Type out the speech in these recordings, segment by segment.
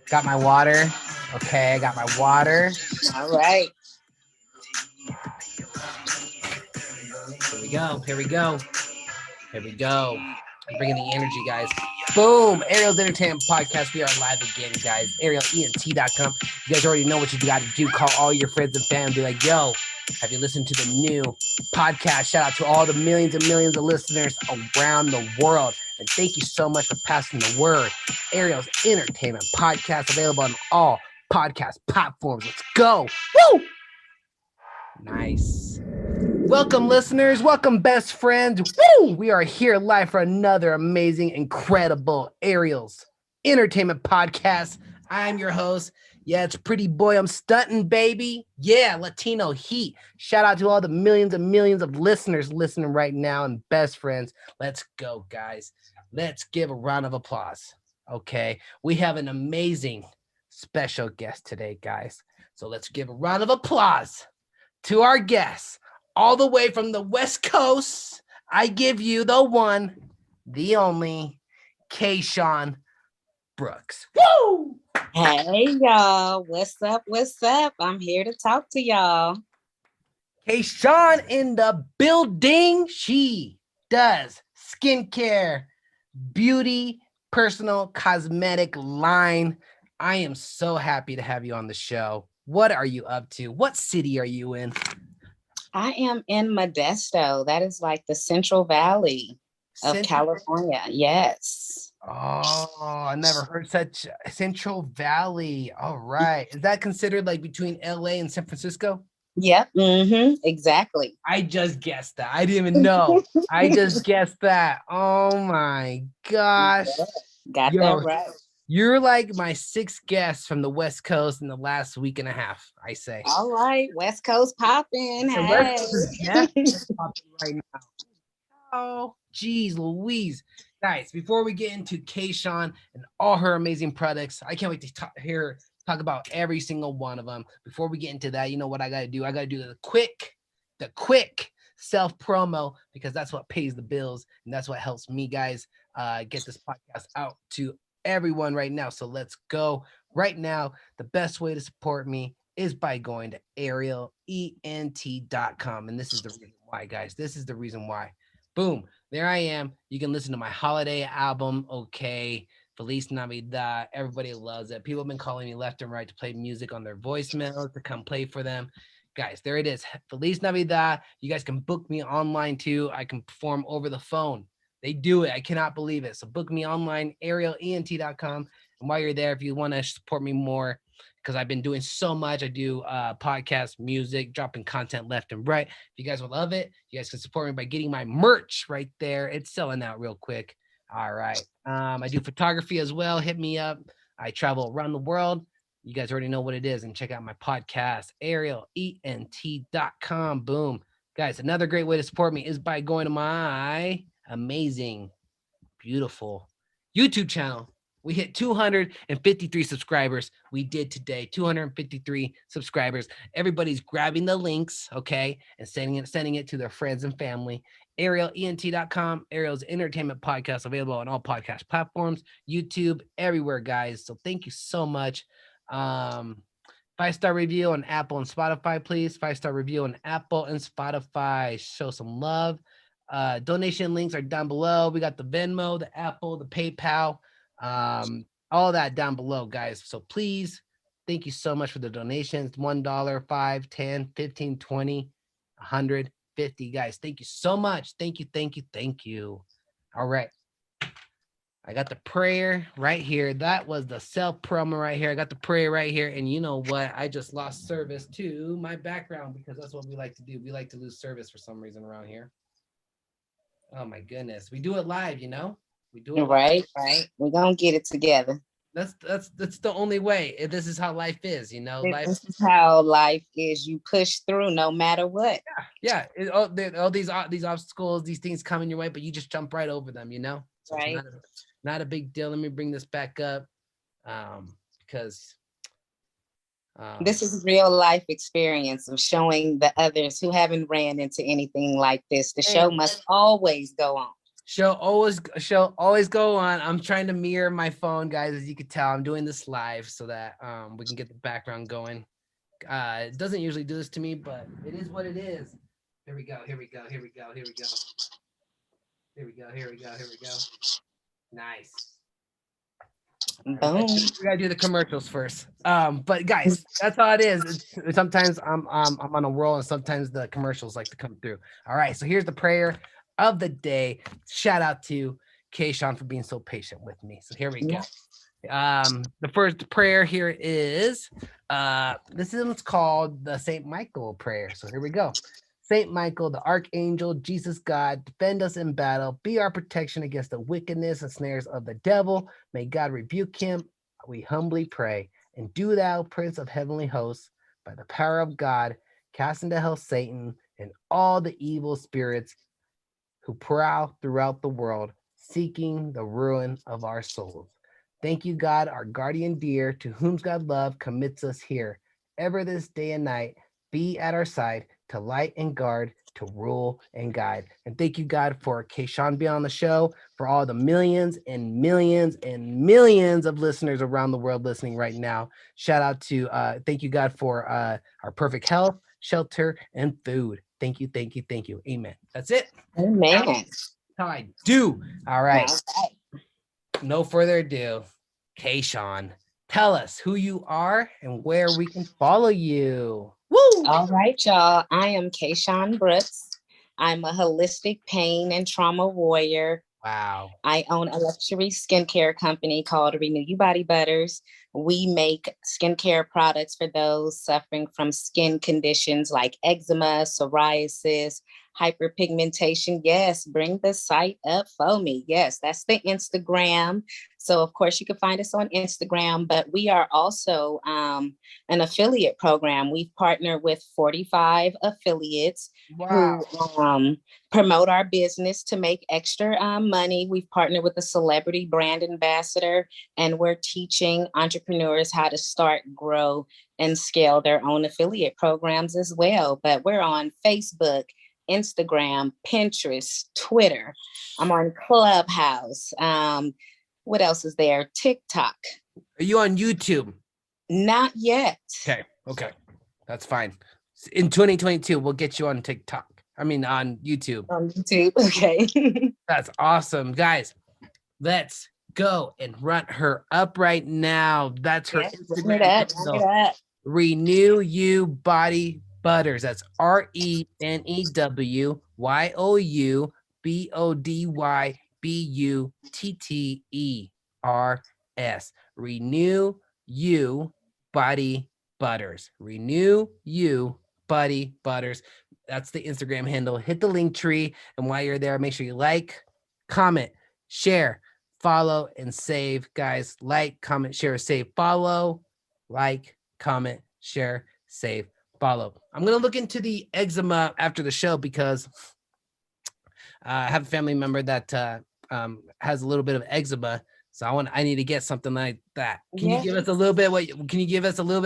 Got my water. Okay, I got my water. All right. Here we go. Here we go. Here we go. I'm bringing the energy, guys. Boom! Ariel's Entertainment Podcast. We are live again, guys. ArielENT.com. You guys already know what you got to do. Call all your friends and family. Be like, yo, have you listened to the new podcast? Shout out to all the millions and millions of listeners around the world. And thank you so much for passing the word. Ariel's Entertainment Podcast, available on all podcast platforms. Let's go. Woo! Nice. Welcome, listeners. Welcome, best friends. Woo! We are here live for another amazing, incredible Ariel's Entertainment Podcast. I'm your host. Yeah, it's pretty boy. I'm stunting, baby. Yeah, Latino heat. Shout out to all the millions and millions of listeners listening right now and best friends. Let's go, guys. Let's give a round of applause. Okay, we have an amazing special guest today, guys. So let's give a round of applause to our guests. All the way from the West Coast, I give you the one, the only, Kayshaun Brooks. Woo! Hey, y'all. What's up? What's up? I'm here to talk to y'all. Kayshaun in the building. She does skincare, beauty, personal, cosmetic line. I am so happy to have you on the show. What are you up to? What city are you in? I am in Modesto. That is like the Central Valley of California. Yes. Oh, I never heard such Central Valley. All right. Is that considered like between LA and San Francisco? Yep. Mm-hmm. Exactly. I just guessed that. I didn't even know. I just guessed that. Oh my gosh. Got that right. You're like my sixth guest from the West Coast in the last week and a half, I say. All right. West Coast popping. Hey. West Coast is popping right now. Oh, geez, Louise. Guys, before we get into Kayshaun and all her amazing products, I can't wait to talk about every single one of them. Before we get into that, you know what I got to do? I got to do the quick self promo, because that's what pays the bills. And that's what helps me, guys, get this podcast out to everyone right now. So let's go right now. The best way to support me is by going to ArielENT.com. And this is the reason why, guys. This is the reason why. Boom. There I am. You can listen to my holiday album. Okay. Feliz Navidad. Everybody loves it. People have been calling me left and right to play music on their voicemails to come play for them. Guys, there it is. Feliz Navidad. You guys can book me online too. I can perform over the phone. They do it. I cannot believe it. So book me online, ArielENT.com. And while you're there, if you want to support me more, because I've been doing so much. I do podcast, music, dropping content left and right. If you guys will love it, you guys can support me by getting my merch right there. It's selling out real quick. All right. I do photography as well. Hit me up. I travel around the world. You guys already know what it is. And check out my podcast, ArielENT.com. Boom. Guys, another great way to support me is by going to my amazing, beautiful YouTube channel. We hit 253 subscribers. We did today, 253 subscribers. Everybody's grabbing the links, okay, and sending it to their friends and family. ArielENT.com, Ariel's Entertainment Podcast, available on all podcast platforms, YouTube, everywhere, guys. So thank you so much. 5-star review on Apple and Spotify, please. 5-star review on Apple and Spotify. Show some love. Donation links are down below. We got the Venmo, the Apple, the PayPal. All that down below, guys. So please, thank you so much for the donations. $1, $5, $10, $15, $20, $100, $50, guys. Thank you so much. Thank you. All right. I got the prayer right here. That was the self promo right here. I got the prayer right here. And you know what? I just lost service to my background, because that's what we like to do. We like to lose service for some reason around here. Oh my goodness. We do it live, you know? We do it right. We're gonna get it together. That's the only way. This is how life is, you know. This is how life is. You push through no matter what. Yeah. All these obstacles, these things coming your way, but you just jump right over them, you know. So right. It's not a big deal. Let me bring this back up, because this is real life experience of showing the others who haven't ran into anything like this. The show must always go on. Show always go on. I'm trying to mirror my phone, guys. As you can tell, I'm doing this live so that we can get the background going. It doesn't usually do this to me, but it is what it is. Here we go. Here we go. Here we go. Here we go. Here we go. Here we go. Here we go. Nice. Boom. We gotta do the commercials first. But guys, that's all it is. Sometimes I'm on a roll, and sometimes the commercials like to come through. All right, so here's the prayer of the day. Shout out to Kayshaun for being so patient with me. So here we go. The first prayer here is this is called the Saint Michael prayer. So here we go. Saint Michael, the archangel, Jesus God, defend us in battle, be our protection against the wickedness and snares of the devil. May God rebuke him, we humbly pray. And do thou, Prince of heavenly hosts, by the power of God, cast into hell Satan and all the evil spirits who prowl throughout the world, seeking the ruin of our souls. Thank you, God, our guardian dear, to whom God love commits us here. Ever this day and night, be at our side to light and guard, to rule and guide. And thank you, God, for Kayshaun being on the show, for all the millions and millions and millions of listeners around the world listening right now. Shout out to, thank you, God, for our perfect health, shelter, and food. Thank you, thank you, thank you. Amen. That's it. Amen. That's how I do. All right. No further ado, Kayshaun, tell us who you are and where we can follow you. Woo! All right, y'all. I am Kayshaun Brooks. I'm a holistic pain and trauma warrior. Wow. I own a luxury skincare company called Renew You Body Butters. We make skincare products for those suffering from skin conditions like eczema, psoriasis, hyperpigmentation. Yes, bring the site up for me. Yes, that's the Instagram. So, of course, you can find us on Instagram, but we are also an affiliate program. We've partnered with 45 affiliates who promote our business to make extra money. We've partnered with a celebrity brand ambassador, and we're teaching entrepreneurs how to start, grow, and scale their own affiliate programs as well. But we're on Facebook, Instagram, Pinterest, Twitter. I'm on Clubhouse. What else is there? TikTok. Are you on YouTube? Not yet. Okay. That's fine. In 2022, we'll get you on TikTok. I mean, on YouTube. On YouTube, okay. That's awesome. Guys, let's go and run her up right now. That's her Instagram handle. Renew You Body Butters. That's RenewYouBodyButters. Renew You Body Butters. Renew You Body Butters. That's the Instagram handle. Hit the link tree. And while you're there, make sure you like, comment, share, follow, and save. Guys, like, comment, share, save, follow, like, comment, share, save, follow. I'm going to look into the eczema after the show because I have a family member that has a little bit of eczema. So I need to get something like that. Can you give us a little bit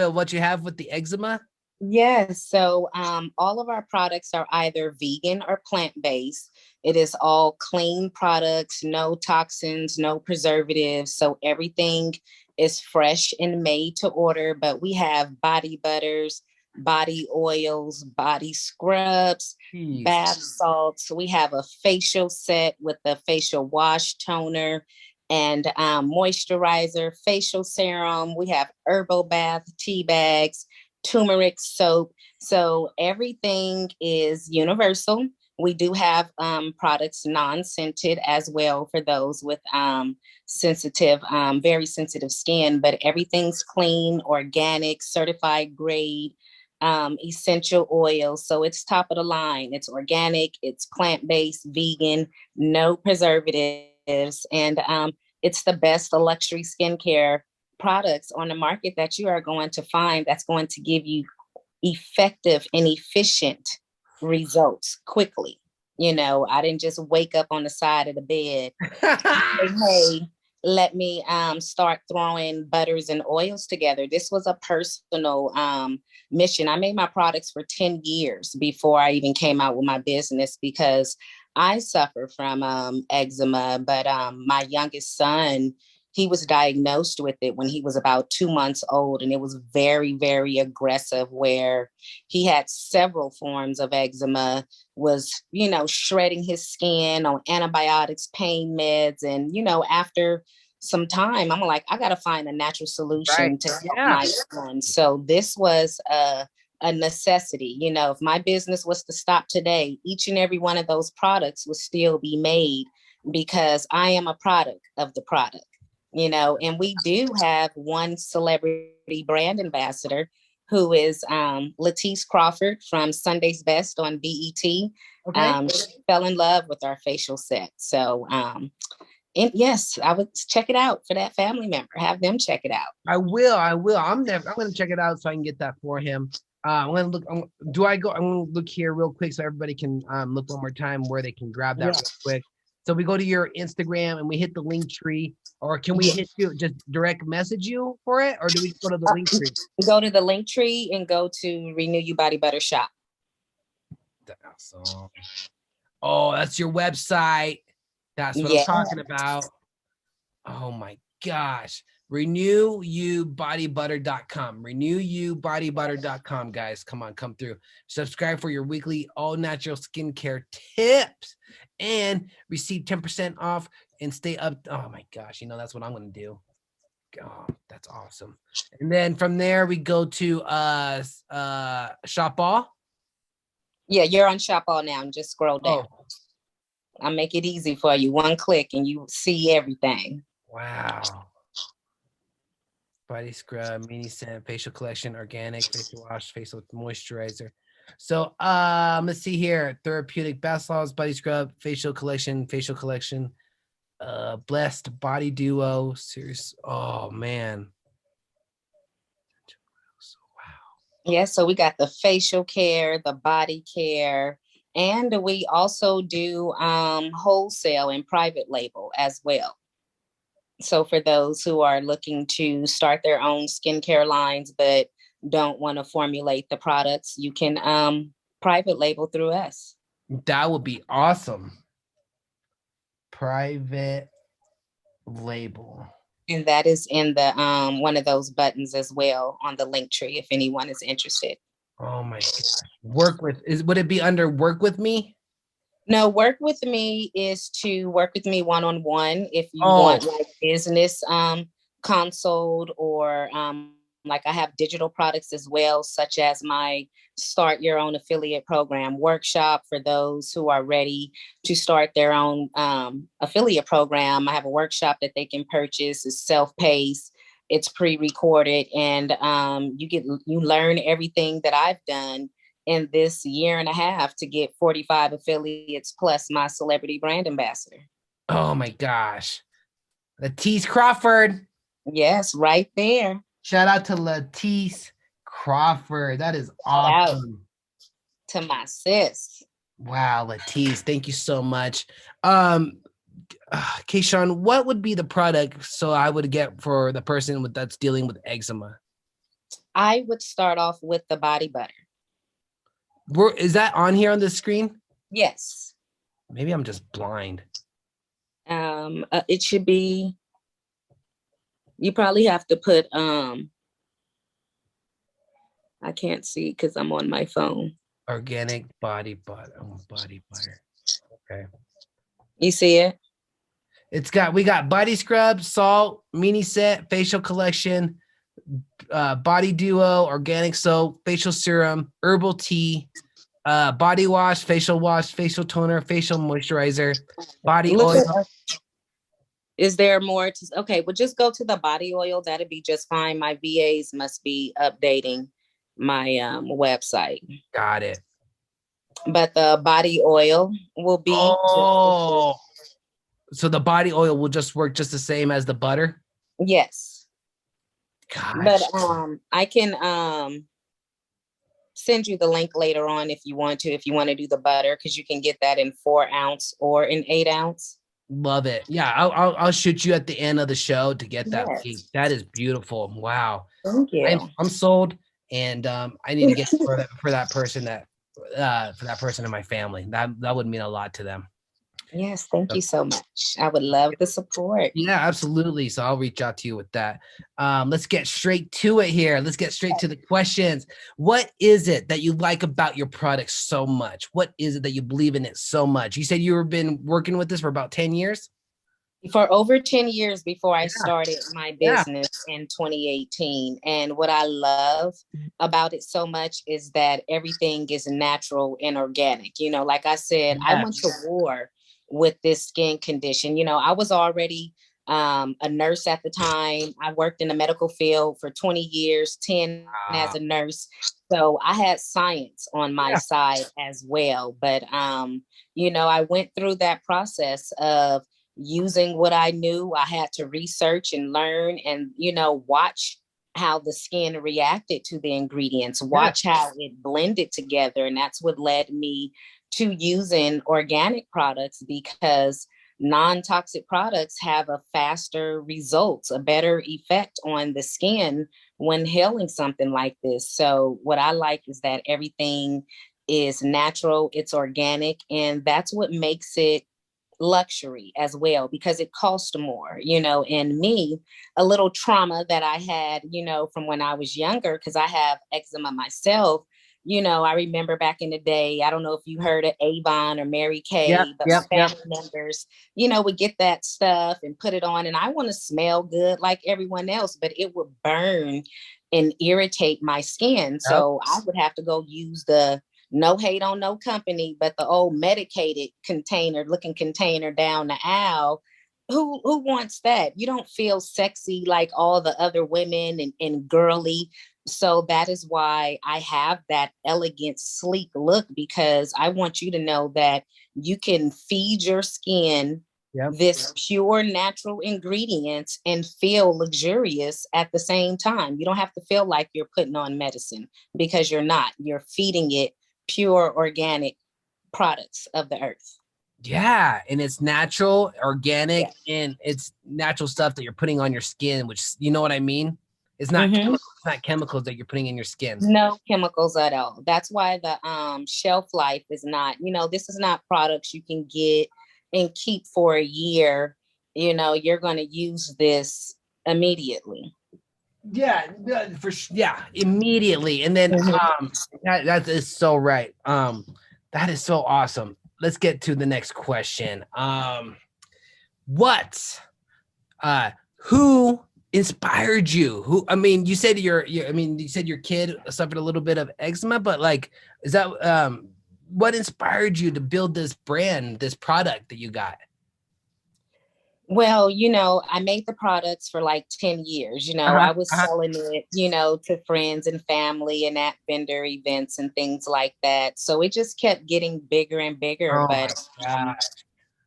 of what you have with the eczema? Yes. So all of our products are either vegan or plant-based. It is all clean products, no toxins, no preservatives. So everything is fresh and made to order, but we have body butters, body oils, body scrubs, bath salts. We have a facial set with the facial wash, toner, and moisturizer, facial serum. We have herbal bath tea bags, turmeric soap. So everything is universal. We do have products non-scented as well for those with sensitive, very sensitive skin, but everything's clean, organic, certified grade, essential oil. So it's top of the line. It's organic, it's plant-based, vegan, no preservatives. And it's the best luxury skincare products on the market that you are going to find that's going to give you effective and efficient results quickly. You know, I didn't just wake up on the side of the bed and say, hey, let me start throwing butters and oils together. This was a personal mission. I made my products for 10 years before I even came out with my business because I suffer from eczema, but my youngest son, he was diagnosed with it when he was about 2 months old, and it was very, very aggressive, where he had several forms of eczema, was, shredding his skin on antibiotics, pain meds. And, after some time, I'm like, I got to find a natural Right. solution to help Yeah. my son. So this was a necessity. If my business was to stop today, each and every one of those products would still be made, because I am a product of the product. And we do have one celebrity brand ambassador, who is Latisse Crawford from Sunday's Best on BET. Okay. She fell in love with our facial set. So, and yes, I would check it out for that family member. Have them check it out. I will. I'm gonna check it out so I can get that for him. I'm gonna look. Do I go? I'm gonna look here real quick so everybody can look one more time where they can grab that real quick. So we go to your Instagram and we hit the link tree, or can we hit you just direct message you for it, or do we just go to the link tree? Go to the link tree and go to Renew You Body Butter Shop. Awesome. Oh, that's your website. That's what I'm talking about. Oh my gosh. RenewYouBodyButter.com. RenewYouBodyButter.com, guys. Come on, come through. Subscribe for your weekly all natural skincare tips and receive 10% off and stay up. Oh my gosh, that's what I'm gonna do. Oh, that's awesome. And then from there we go to Shop All. Yeah, you're on Shop All now, and just scroll down. Oh. I'll make it easy for you. One click and you see everything. Wow. Body scrub, mini scent, facial collection, organic, facial wash, facial moisturizer. So let's see here. Therapeutic bath salts, body scrub, facial collection, blessed body duo. Serious. Oh man. Yeah, so we got the facial care, the body care, and we also do wholesale and private label as well. So for those who are looking to start their own skincare lines but don't want to formulate the products, you can private label through us. That would be awesome. Private label. And that is in the one of those buttons as well on the link tree if anyone is interested. Oh my gosh. Would it be under work with me? No, work with me is to work with me one-on-one if you want like business consult, or like I have digital products as well, such as my Start Your Own Affiliate Program workshop for those who are ready to start their own affiliate program. I have a workshop that they can purchase. It's self-paced, it's pre-recorded, and you learn everything that I've done in this year and a half to get 45 affiliates plus my celebrity brand ambassador. Oh my gosh. Latisse Crawford. Yes, right there. Shout out to Latisse Crawford. That is awesome. To my sis. Wow, Latisse, thank you so much. Kayshaun, what would be the product so I would get for the person that's dealing with eczema? I would start off with the body butter. Is that on here on the screen? Yes. Maybe I'm just blind. It should be. You probably have to put. I can't see because I'm on my phone. Organic body butter. Oh, body butter. Okay. You see it? We got body scrub, salt, mini set, facial collection, body duo, organic soap, facial serum, herbal tea, body wash, facial toner, facial moisturizer, body oil. Is there more okay, well, just go to the body oil. That'd be just fine. My VAs must be updating my website. Got it. But the body oil will be. Oh, so the body oil will just work just the same as the butter? Yes. Gosh. But I can send you the link later on if you want to do the butter, because you can get that in 4 ounce or in 8 ounce. Love it. Yeah, I'll shoot you at the end of the show to get that. Yes. That is beautiful. Wow. Thank you. I'm sold, and I need to get for that person in my family. That would mean a lot to them. Yes, thank you so much. I would love the support. Yeah, absolutely. So I'll reach out to you with that. Let's get straight to it here. Let's get straight to the questions. What is it that you like about your product so much? What is it that you believe in it so much? You said you've been working with this for about 10 years? For over 10 years before I Yeah. started my Yeah. business in 2018. And what I love about it so much is that everything is natural and organic. Like I said, I Yeah. went to war with this skin condition. I was already a nurse at the time. I worked in the medical field for 20 years, 10 as a nurse. So I had science on my Yeah. side as well. But, I went through that process of using what I knew. I had to research and learn and, watch how the skin reacted to the ingredients, Yeah. watch how it blended together. And that's what led me to using organic products, because non-toxic products have a faster results, a better effect on the skin when healing something like this. So what I like is that everything is natural, it's organic, and that's what makes it luxury as well, because it costs more. And me, a little trauma that I had, from when I was younger, because I have eczema myself. I remember back in the day, I don't know if you heard of Avon or Mary Yep. Kay, but my Yep. Yep. family members, would get that stuff and put it on. And I want to smell good like everyone else, but it would burn and irritate my skin. Yep. So I would have to go use the, no hate on no company, but the old medicated container looking container down the aisle. Who wants that? You don't feel sexy like all the other women and girly. So that is why I have that elegant, sleek look, because I want you to know that you can feed your skin Yep. this pure natural ingredients and feel luxurious at the same time. You don't have to feel like you're putting on medicine, because you're not. You're feeding it pure organic products of the earth. Yeah, and it's natural, Yeah. organic, and it's natural stuff that you're putting on your skin, which you know what I mean? Mm-hmm. It's not chemicals that you're putting in your skin. No chemicals at all. That's why the shelf life is not, this is not products you can get and keep for a year. You're going to use this immediately. Yeah, yeah, immediately. And then Mhm. that is so right. That is so awesome. Let's get to the next question. What who inspired you? Who I mean, you said you said your kid suffered a little bit of eczema, but like is that what inspired you to build this brand, this product that you got? Well, I made the products for like 10 years. Uh-huh, I was uh-huh. selling it, to friends and family and at vendor events and things like that. So it just kept getting bigger and bigger. Oh my But god.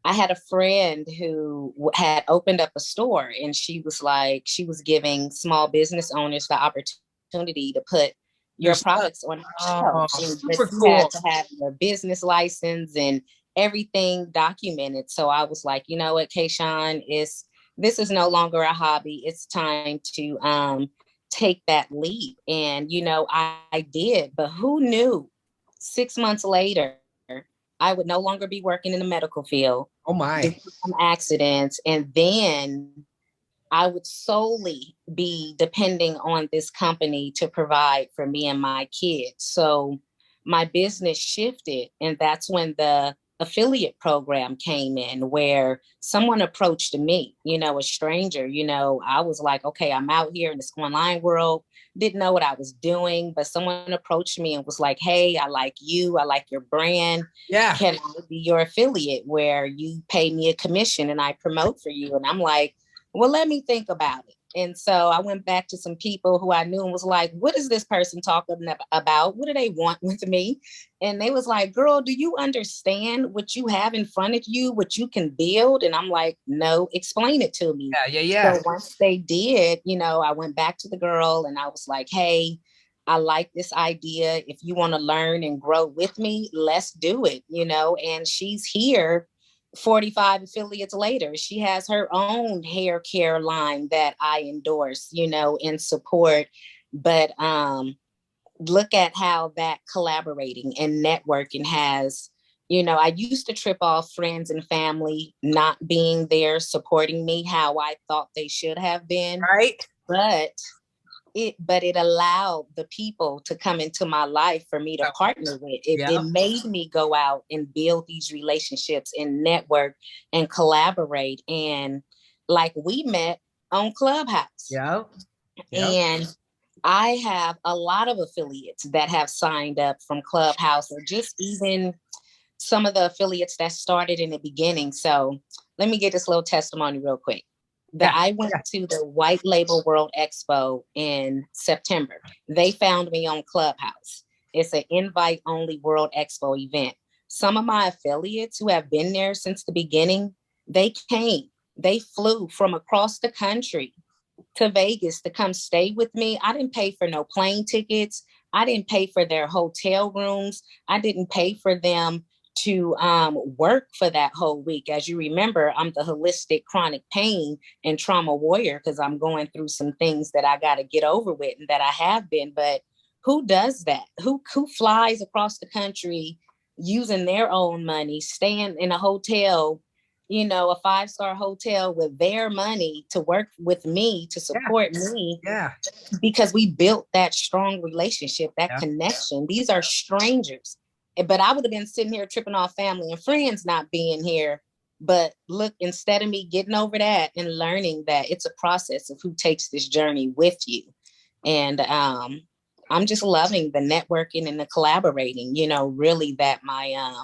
I had a friend who had opened up a store, and she was giving small business owners the opportunity to put Your your stuff. products on Oh, shelves. But super you had cool. to have your business license and everything documented. So I was like, you know what, Kayshaun, this is no longer a hobby. It's time to take that leap. And I did, but who knew 6 months later I would no longer be working in the medical field Oh due my. to some accidents. And then I would solely be depending on this company to provide for me and my kids. So my business shifted, and that's when the affiliate program came in, where someone approached me, a stranger. I was like, okay, I'm out here in this online world, didn't know what I was doing, but someone approached me and was like, hey, I like you, I like your brand. Yeah. Can I be your affiliate where you pay me a commission and I promote for you? And I'm like, well, let me think about it. And so I went back to some people who I knew and was like, what is this person talking about? What do they want with me? And they was like, girl, do you understand what you have in front of you, what you can build? And I'm like, no, explain it to me. Yeah, yeah, So yeah. once they did, I went back to the girl and I was like, hey, I like this idea. If you want to learn and grow with me, let's do it, and she's here 45 affiliates later. She has her own hair care line that I endorse, and support. But look at how that collaborating and networking has I used to trip off friends and family not being there supporting me how I thought they should have been. Right. But it allowed the people to come into my life for me to partner with. It made me go out and build these relationships and network and collaborate. And like we met on Clubhouse. Yeah. And I have a lot of affiliates that have signed up from Clubhouse, or just even some of the affiliates that started in the beginning. So let me get this little testimony real quick. I went to the White Label World Expo in September. They found me on Clubhouse. It's an invite only World Expo event. Some of my affiliates who have been there since the beginning, they came. They flew from across the country to Vegas to come stay with me. I didn't pay for no plane tickets. I didn't pay for their hotel rooms. I didn't pay for them to work for that whole week. As you remember, I'm the holistic chronic pain and trauma warrior because I'm going through some things that I got to get over with and that I have been. But who does that? Who flies across the country using their own money, staying in a hotel, a 5-star hotel with their money to work with me, to support me? Yeah. Because we built that strong relationship, that connection. These are strangers. But I would have been sitting here tripping off family and friends not being here. But look, instead of me getting over that and learning that it's a process of who takes this journey with you. And I'm just loving the networking and the collaborating, really that my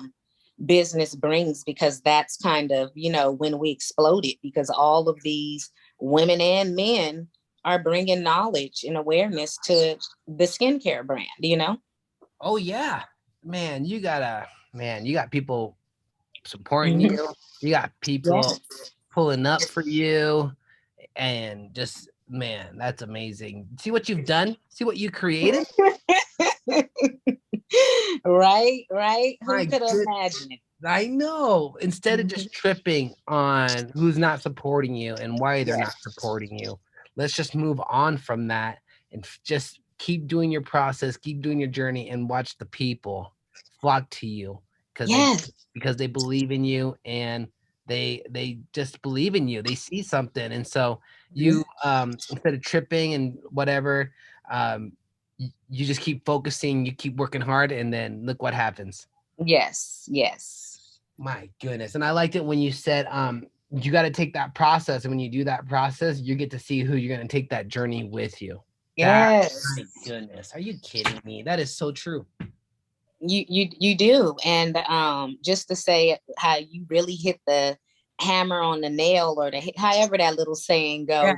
business brings, because that's kind of, when we exploded, because all of these women and men are bringing knowledge and awareness to the skincare brand. Oh yeah, man, you got people supporting you. You got people pulling up for you, and just, man, that's amazing. See what you've done? See what you created? Right. Who could imagine it? I know. Instead of just tripping on who's not supporting you and why they're not supporting you, let's just move on from that and just keep doing your process, keep doing your journey, and watch the people flock to you because they believe in you, and they just believe in you. They see something, and so you instead of tripping and whatever, you just keep focusing, you keep working hard, and then look what happens. Yes. My goodness. And I liked it when you said you got to take that process, and when you do that process, you get to see who you're going to take that journey with you. Yes. My goodness. Are you kidding me? That is so true. You do. And just to say how you really hit the hammer on the nail, or however that little saying goes.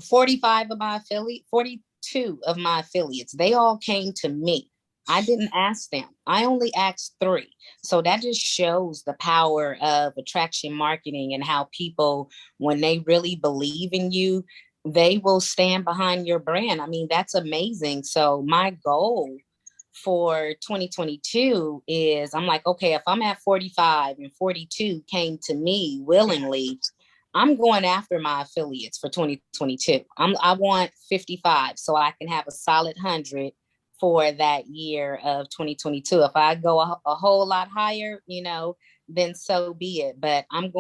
45 of my affiliates, 42 of my affiliates, they all came to me. I didn't ask them. I only asked 3. So that just shows the power of attraction marketing, and how people, when they really believe in you, they will stand behind your brand. I mean, that's amazing. So my goal for 2022 is, I'm like, okay, if I'm at 45 and 42 came to me willingly, I'm going after my affiliates for 2022. I want 55 so I can have a solid 100 for that year of 2022. If I go a whole lot higher, then so be it. But I'm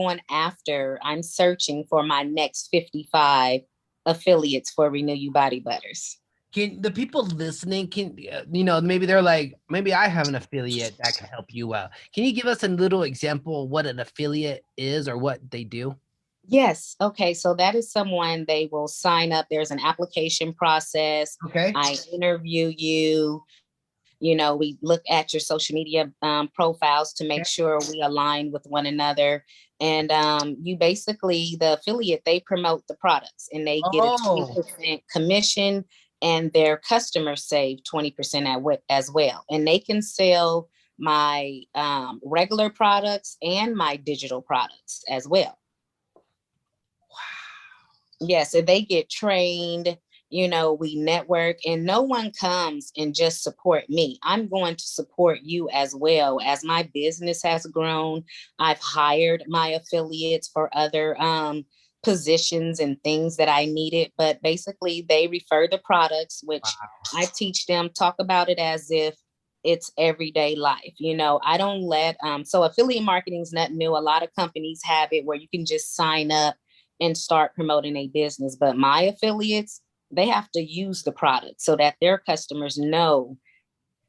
searching for my next 55 affiliates for Renew You Body Butters. Can the people listening, maybe they're like, maybe I have an affiliate that can help you out. Can you give us a little example of what an affiliate is or what they do? Yes. Okay. So that is someone, they will sign up. There's an application process. Okay. I interview you. We look at your social media profiles to make sure we align with one another. And you basically, the affiliate, they promote the products, and they get a 20% commission, and their customers save 20% as well. And they can sell my regular products and my digital products as well. Yeah, so they get trained, we network, and no one comes and just support me. I'm going to support you as well. As my business has grown, I've hired my affiliates for other positions and things that I needed, but basically they refer the products, which I teach them, talk about it as if it's everyday life. I don't let so affiliate marketing is nothing new. A lot of companies have it where you can just sign up and start promoting a business, but my affiliates, they have to use the product so that their customers know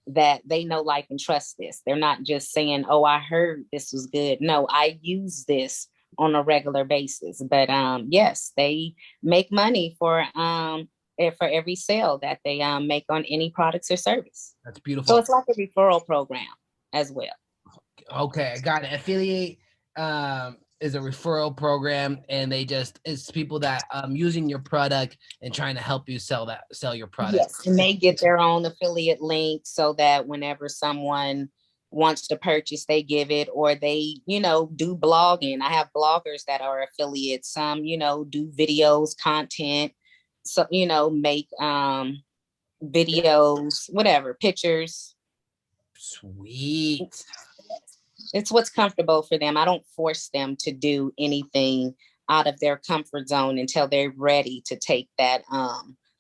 that they know, like, and trust this. They're not just saying, oh, I heard this was good. No, I use this on a regular basis. But yes, they make money for every sale that they make on any products or service. That's So beautiful. it's like a referral program as well. Okay, I got it. Affiliate is a referral program, and it's people that using your product and trying to help you sell your product. Yes, and they get their own affiliate link so that whenever someone wants to purchase, they give it, or they, do blogging. I have bloggers that are affiliates. Some, do videos, content, so, make videos, whatever, pictures. Sweet. It's what's comfortable for them. I don't force them to do anything out of their comfort zone until they're ready to take that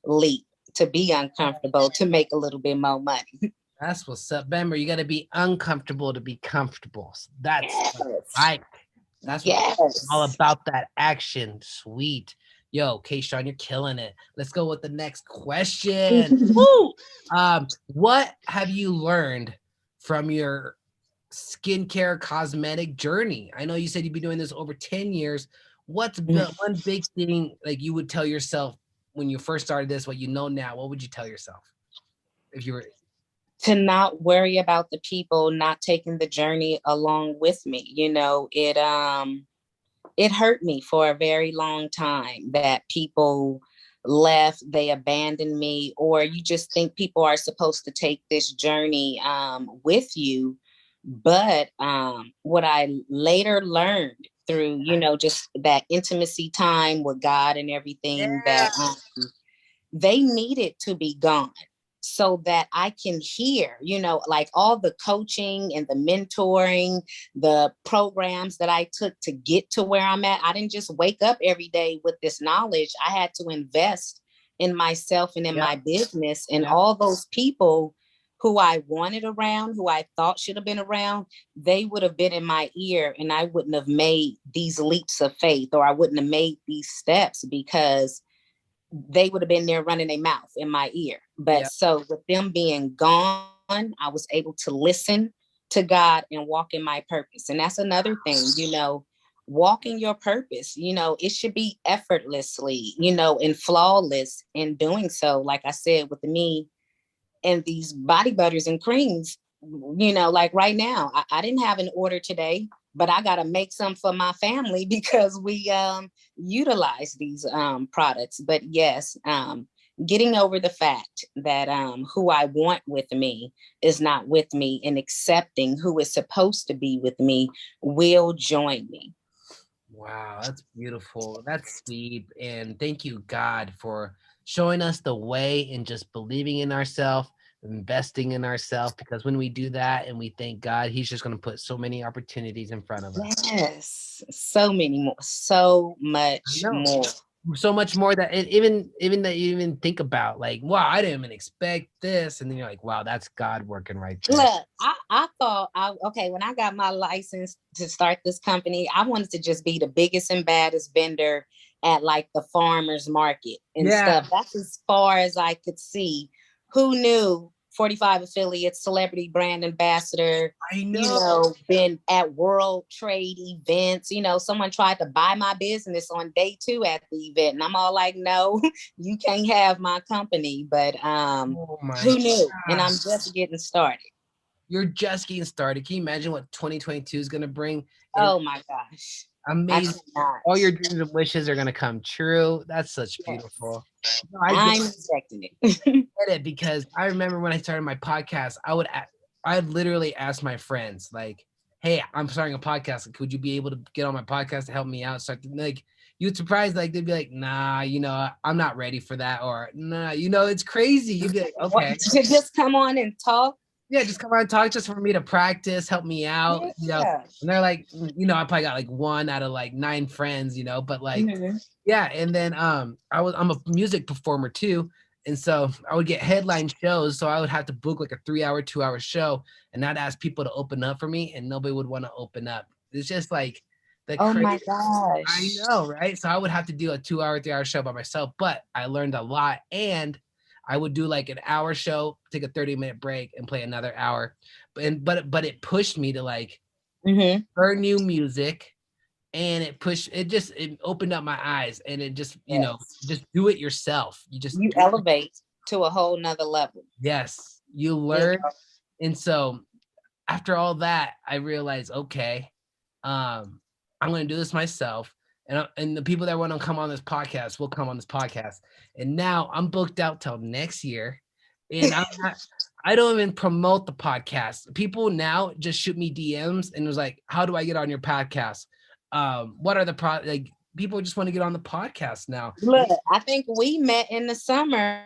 leap, to be uncomfortable, to make a little bit more money. That's what's up, Bember. You got to be uncomfortable to be comfortable. That's what Yes. I like. That's what all Yes. about, that action. Sweet. Yo, Kayshaun, you're killing it. Let's go with the next question. Woo! What have you learned from your skincare cosmetic journey? I know you said you've been doing this over 10 years. What's one big thing like you would tell yourself when you first started this, what you know now? What would you tell yourself if you were To not worry about the people not taking the journey along with me. It hurt me for a very long time that people left, they abandoned me, or you just think people are supposed to take this journey with you. But what I later learned through, just that intimacy time with God and everything, Yeah. that they needed to be gone so that I can hear, like all the coaching and the mentoring, the programs that I took to get to where I'm at. I didn't just wake up every day with this knowledge. I had to invest in myself and in Yeah. my business, and Yeah. all those people who I wanted around, who I thought should have been around, they would have been in my ear, and I wouldn't have made these leaps of faith, or I wouldn't have made these steps, because they would have been there running their mouth in my ear. But Yeah. so with them being gone, I was able to listen to God and walk in my purpose. And that's another thing, walk in your purpose. It should be effortlessly, and flawless in doing so. Like I said, with me and these body butters and creams, like right now, I didn't have an order today, but I got to make some for my family because we utilize these products. But yes, getting over the fact that who I want with me is not with me, and accepting who is supposed to be with me will join me. Wow, that's beautiful. That's deep. And thank you, God, for showing us the way and just believing in ourselves, investing in ourselves. Because when we do that and we thank God, He's just going to put so many opportunities in front of us. Yes, so many more, so I much know. more. So much more that even that you even think about, like, wow, I didn't even expect this. And then you're like, wow, that's God working right there. Look, I thought, okay, when I got my license to start this company, I wanted to just be the biggest and baddest vendor at like the farmers market and Yeah, stuff. That's as far as I could see. Who knew? 45 affiliates, celebrity brand ambassador, I know. been at world trade events. Someone tried to buy my business on day 2 at the event. And I'm all like, no, you can't have my company. But Oh my who knew? And I'm gosh. just getting started. You're just getting started. Can you imagine what 2022 is going to bring? It Oh my gosh. I amazing. cannot. All your dreams and wishes are going to come true. That's such Yes. beautiful. No, I get I'm expecting it. it because I remember when I started my podcast, I'd literally ask my friends like, "Hey, I'm starting a podcast. Could you be able to get on my podcast to help me out?" Start like you'd surprise like they'd be like, "Nah, I'm not ready for that," or "Nah, it's crazy." You'd be like, What, "Okay." to just come on and talk? Yeah, just come on and talk just for me to practice, help me out. Yeah. And they're like, I probably got like one out of like 9 friends, but like, Mhm. yeah. And then I'm a music performer too. And so I would get headline shows. So I would have to book like a 3 hour, 2 hour show, and I'd ask people to open up for me, and nobody would want to open up. It's just like the Oh crazy. my I gosh. know, right? So I would have to do a 2 hour, 3 hour show by myself, but I learned a lot. And I would do like an hour show, take a 30-minute break, and play another hour. But it pushed me to like Mm-hmm. learn new music, and it opened up my eyes, and it just, Yes. just do it yourself. You just You do it. elevate to a whole nother level. Yes, you You learn. know? And so after all that, I realized, okay, I'm going to do this myself. And the people that want to come on this podcast will come on this podcast. And now I'm booked out till next year. And I don't even promote the podcast. People now just shoot me DMs and it was like, how do I get on your podcast? What are like people just want to get on the podcast now. Look, I think we met in the summer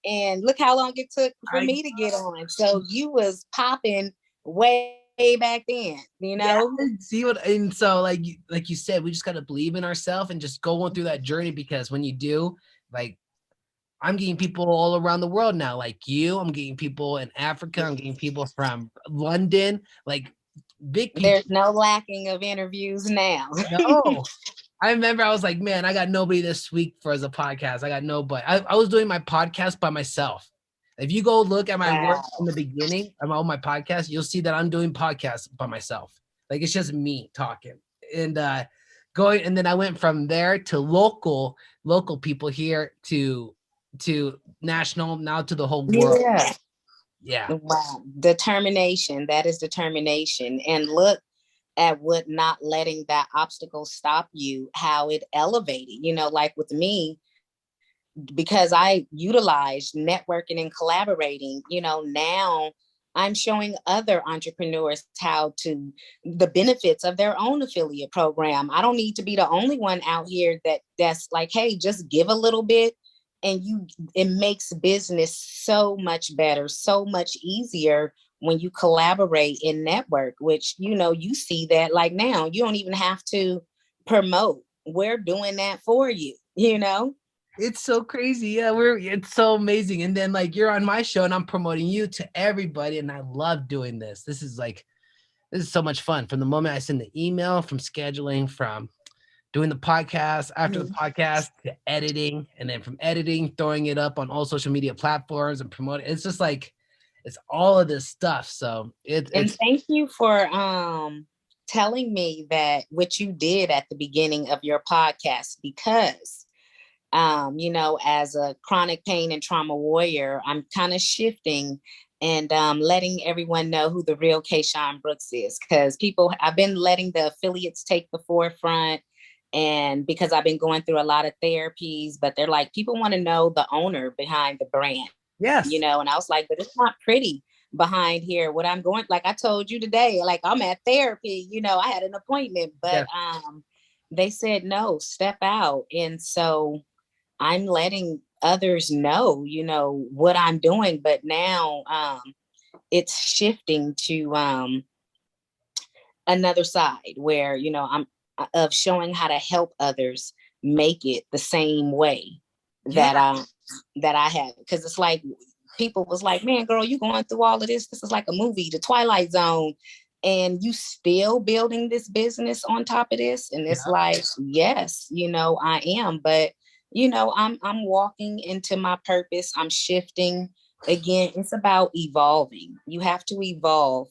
and look how long it took for me to get on. So you was popping way back then, Yeah, see what, and so like you said, we just got to believe in ourselves and just go on through that journey, because when you do, like, I'm getting people all around the world now, like you. I'm getting people in Africa. I'm getting people from London, like big people. There's no lacking of interviews now. No, I remember I was like, man, I got nobody this week for as a podcast. I got nobody. I was doing my podcast by myself. If you go look at my work Wow. in the beginning of all my podcasts, you'll see that I'm doing podcasts by myself. Like it's just me talking and going. And then I went from there to local people here to national, now to the whole world. Yeah. Yeah. Wow. Determination. That is determination. And look at what not letting that obstacle stop you, how it elevated, like with me, because I utilized networking and collaborating, now I'm showing other entrepreneurs how to the benefits of their own affiliate program. I don't need to be the only one out here that's like, hey, just give a little bit and it makes business so much better, so much easier when you collaborate and network, which, you see that like now you don't even have to promote. We're doing that for you. It's so crazy. Yeah, it's so amazing. And then like you're on my show and I'm promoting you to everybody. And I love doing this. This is so much fun. From the moment I send the email, from scheduling, from doing the podcast, after the podcast, to editing, and then from editing, throwing it up on all social media platforms and promoting. It's just like it's all of this stuff. So and thank you for telling me that what you did at the beginning of your podcast, because as a chronic pain and trauma warrior, I'm kind of shifting and letting everyone know who the real Kayshaun Brooks is, because I've been letting the affiliates take the forefront, and because I've been going through a lot of therapies, but they're like, people want to know the owner behind the brand. yes. And I was like, but it's not pretty behind here. What I'm going, like I told you today, like I'm at therapy, I had an appointment, but they said, no, step out. And so I'm letting others know, what I'm doing, but now it's shifting to another side where, I'm of showing how to help others make it the same way that I had. Because it's like people was like, man, girl, you going through all of this. This is like a movie, The Twilight Zone. And you still building this business on top of this. And it's like, yes, I am. But I'm walking into my purpose. I'm shifting. Again, it's about evolving. You have to evolve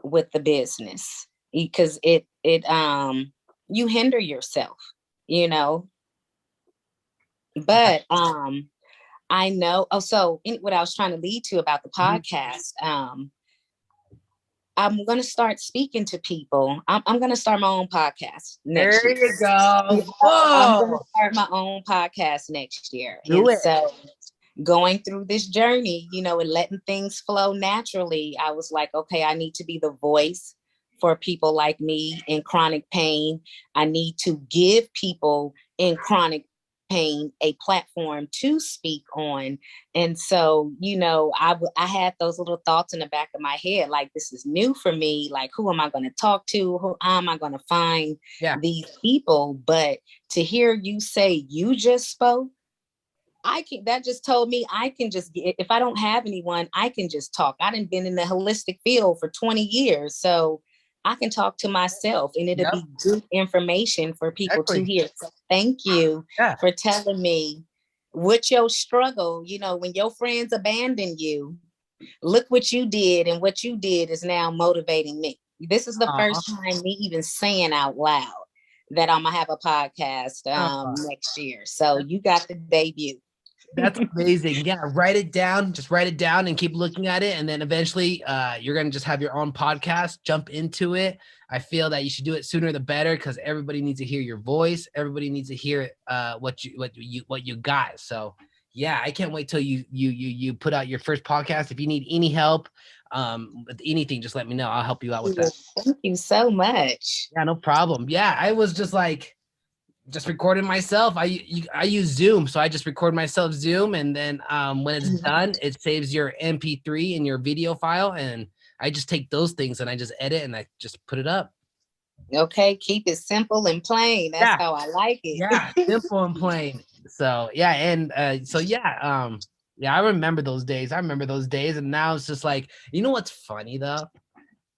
with the business, because it you hinder yourself, but I know. Oh, so what I was trying to lead to about the podcast, I'm going to start speaking to people. I'm going to start my own podcast next year. There you go. I'm going Whoa. to start my own podcast next year. Do it. So going through this journey, and letting things flow naturally, I was like, okay, I need to be the voice for people like me in chronic pain. I need to give people in chronic pain a platform to speak on. And so, I had those little thoughts in the back of my head, like, this is new for me. Like, who am I going to talk to? Who am I going to find these people? But to hear you say you just spoke, that just told me I can just get, if I don't have anyone, I can just talk. I done been in the holistic field for 20 years. So I can talk to myself and it'll Yep. be good information for people to Exactly. hear. So thank you Yeah. for telling me what your struggle, when your friends abandon you, look what you did, and what you did is now motivating me. This is the first time me even saying out loud that I'm gonna have a podcast next year. So you got the debut. That's amazing. Yeah, write it down. Just write it down and keep looking at it. And then eventually you're going to just have your own podcast, jump into it. I feel that you should do it sooner the better because everybody needs to hear your voice. Everybody needs to hear what you got. So yeah, I can't wait till you put out your first podcast. If you need any help with anything, just let me know. I'll help you out with that. Thank you so much. Yeah, no problem. Yeah, I was just recording myself. I use Zoom, so I just record myself Zoom, and then when it's done, it saves your MP3 in your video file, and I just take those things and I just edit and I just put it up. Okay, keep it simple and plain. That's how I like it. Yeah, simple and plain. So yeah, and yeah, I remember those days. And now it's just like, you know what's funny though?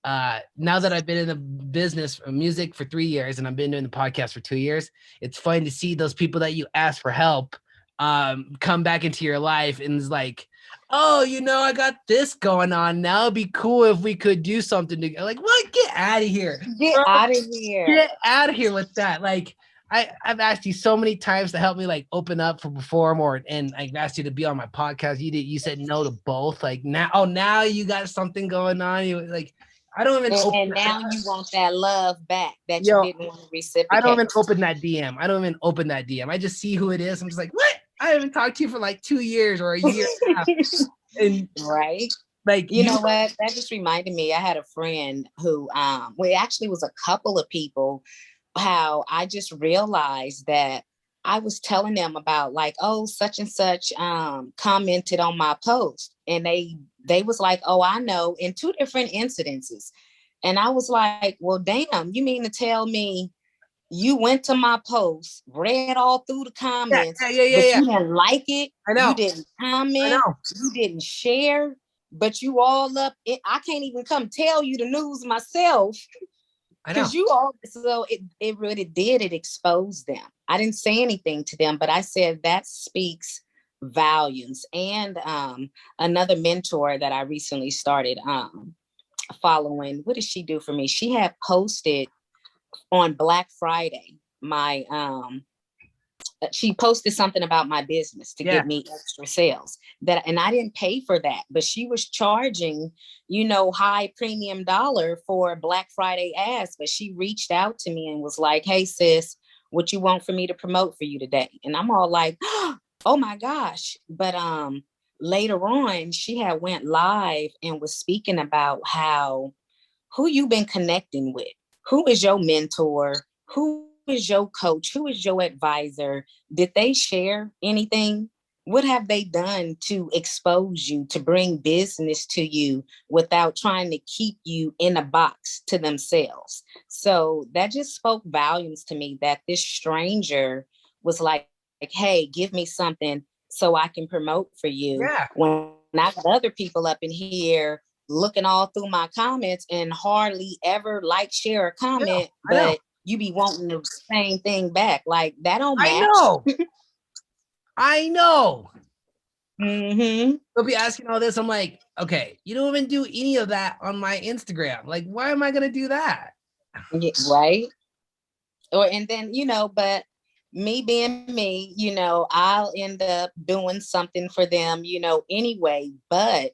Now that I've been in the business of music for 3 years and I've been doing the podcast for 2 years, it's fun to see those people that you ask for help come back into your life and it's like, oh, I got this going on now. It'd be cool if we could do something together. Like, what? Get out of here. Get out of here. Get out of here with that. Like, I've asked you so many times to help me like open up for perform and I've asked you to be on my podcast. You said no to both. Like now you got something going on. You like, I don't even and now you want that love back that you didn't want to reciprocate. I don't even open that DM. I just see who it is. I'm just like, what? I haven't talked to you for like 2 years or a year and a half. And right. Like, you know what? That just reminded me. I had a friend who, well, it actually was a couple of people, how I just realized that I was telling them about like, oh, such and such commented on my post. And they was like, oh, I know, in 2 different incidences. And I was like, well, damn, you mean to tell me you went to my post, read all through the comments, but you didn't like it? I know. You didn't comment. You didn't share, but you all up. I can't even come tell you the news myself. Because you all, so it really did. It exposed them. I didn't say anything to them, but I said that speaks volumes. And another mentor that I recently started following, what did she do for me? She had posted on Black Friday, she posted something about my business to get me extra sales and I didn't pay for that, but she was charging, high premium dollar for Black Friday ads. But she reached out to me and was like, hey sis, what you want for me to promote for you today? And I'm all like, oh my gosh. But later on, she had went live and was speaking about who you've been connecting with, who is your mentor, who is your coach, who is your advisor. Did they share anything? What have they done to expose you, to bring business to you without trying to keep you in a box to themselves? So that just spoke volumes to me, that this stranger was like, hey, give me something so I can promote for you. Yeah. When I got other people up in here looking all through my comments and hardly ever like, share, or comment, but you be wanting the same thing back. Like, that don't match. I know. Mm-hmm. They'll be asking all this. I'm like, okay, you don't even do any of that on my Instagram. Like, why am I going to do that? Yeah, right. And then, but me being me, I'll end up doing something for them, anyway, but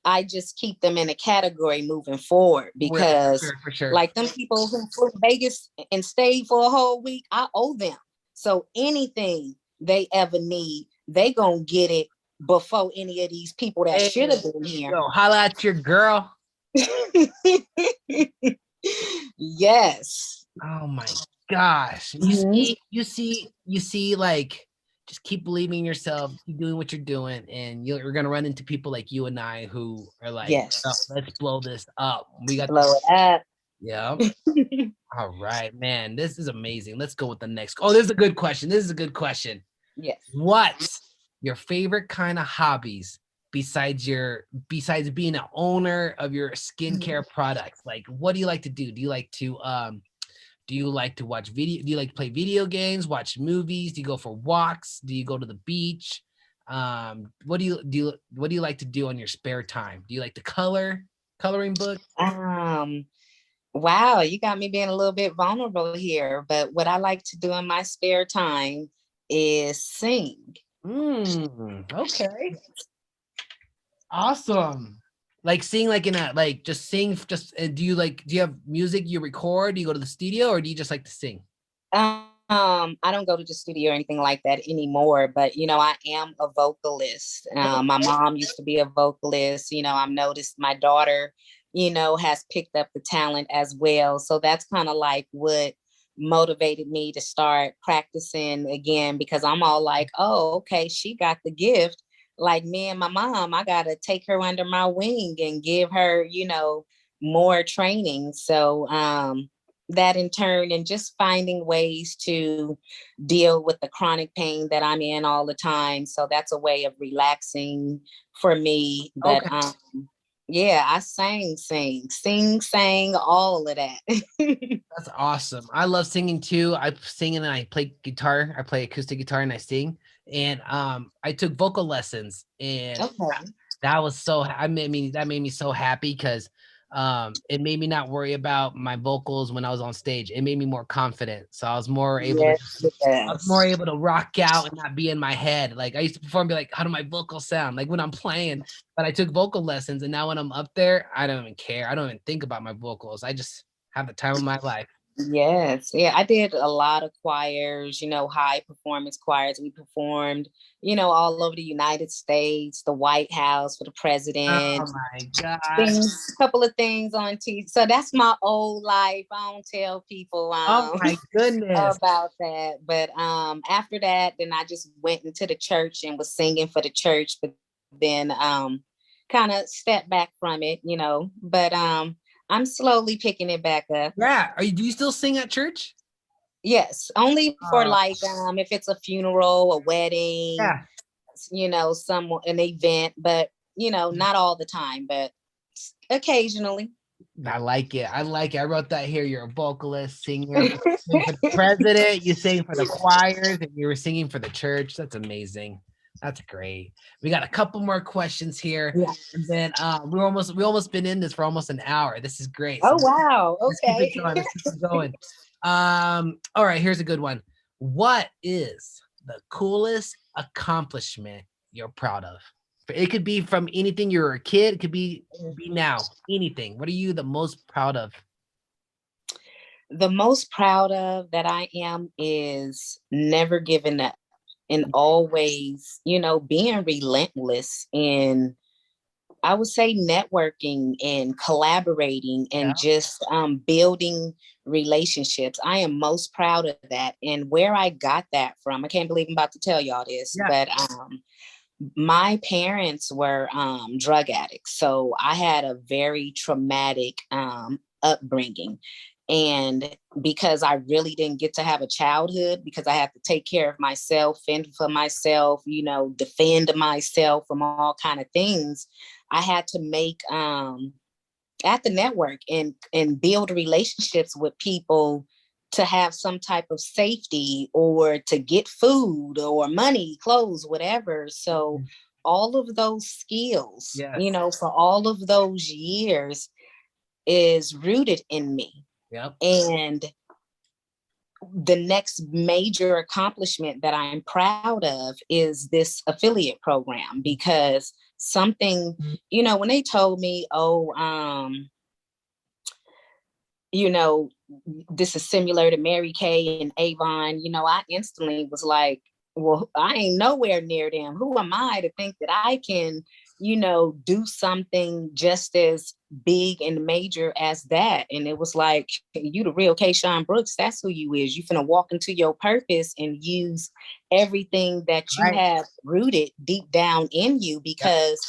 I just keep them in a category moving forward, because for sure. Like them people who flew to Vegas and stayed for a whole week, I owe them. So anything they ever need, they gonna get it before any of these people that should have been here. Yo, holla at your girl. Yes. Oh my gosh. You see, like, just keep believing in yourself, keep doing what you're doing, and you're gonna run into people like you and I who are like, oh, let's blow this up. We got blow it up. Yeah. All right, man. This is amazing. Let's go with the next. Oh, this is a good question. Yes. What your favorite kind of hobbies besides being an owner of your skincare products. Like, what do you like to do? Do you like to watch video? Do you like to play video games, watch movies? Do you go for walks? Do you go to the beach? What what do you like to do on your spare time? Do you like to coloring books? Um, wow, you got me being a little bit vulnerable here, but what I like to do in my spare time is sing. Okay. Awesome. Like sing like in a like just sing just do you have music you record? Do you go to the studio or do you just like to sing? I don't go to the studio or anything like that anymore, but I am a vocalist. My mom used to be a vocalist. I've noticed my daughter, has picked up the talent as well. So that's kind of like what motivated me to start practicing again, because I'm all like, oh, okay, she got the gift. Like me and my mom, I got to take her under my wing and give her, more training. So, that in turn, and just finding ways to deal with the chronic pain that I'm in all the time. So that's a way of relaxing for me. But Okay. yeah, I sang all of that. That's awesome. I love singing too. I sing and I play guitar. I play acoustic guitar and I sing. And I took vocal lessons and Okay. that was so that made me so happy because it made me not worry about my vocals when I was on stage. It made me more confident. So Yes, I was more yes. able to rock out and not be in my head. Like I used to perform and be like, how do my vocals sound? Like when I'm playing, but I took vocal lessons and now when I'm up there, I don't even care. I don't even think about my vocals. I just have the time of my life. Yes. Yeah. I did a lot of choirs, high performance choirs. We performed, all over the United States, the White House for the Oh president, my God. things, couple of things on TV. So that's my old life. I don't tell people Oh my goodness. about that. But after that, then I just went into the church and was singing for the church, but then kind of stepped back from it, But I'm slowly picking it back up. Yeah. Do you still sing at church? Yes, only for Uh, like if it's a funeral, a wedding, yeah. some an event, but not all the time, but occasionally. I like it. I like it. I wrote that here. You're a vocalist, singer, sing for the president, you sing for the choirs, and you were singing for the church. That's amazing. That's great. We got a couple more questions here. Yeah. And then we almost been in this for almost an hour. This is great. Oh So wow. let's keep it Okay. going. Let's keep it going. All right, here's a good one. What is the coolest accomplishment you're proud of? It could be from anything you were a kid, it could be now, anything. What are you the most proud of? The most proud of that I am is never giving up and always, being relentless in, I would say, networking and collaborating Yeah. and just building relationships. I am most proud of that. And where I got that from, I can't believe I'm about to tell y'all this, Yeah. but my parents were drug addicts. So I had a very traumatic upbringing. And because I really didn't get to have a childhood, because I had to take care of myself, fend for myself, defend myself from all kind of things, I had to make at the network and build relationships with people to have some type of safety or to get food or money, clothes, whatever. So all of those skills, Yes. for all of those years is rooted in me. Yep. And the next major accomplishment that I'm proud of is this affiliate program, because something, when they told me, oh, this is similar to Mary Kay and Avon, I instantly was like, well, I ain't nowhere near them. Who am I to think that I can, do something just as big and major as that? And it was like, you the real Kayshaun Brooks, that's who you is. You finna walk into your purpose and use everything that you Right. have rooted deep down in you, because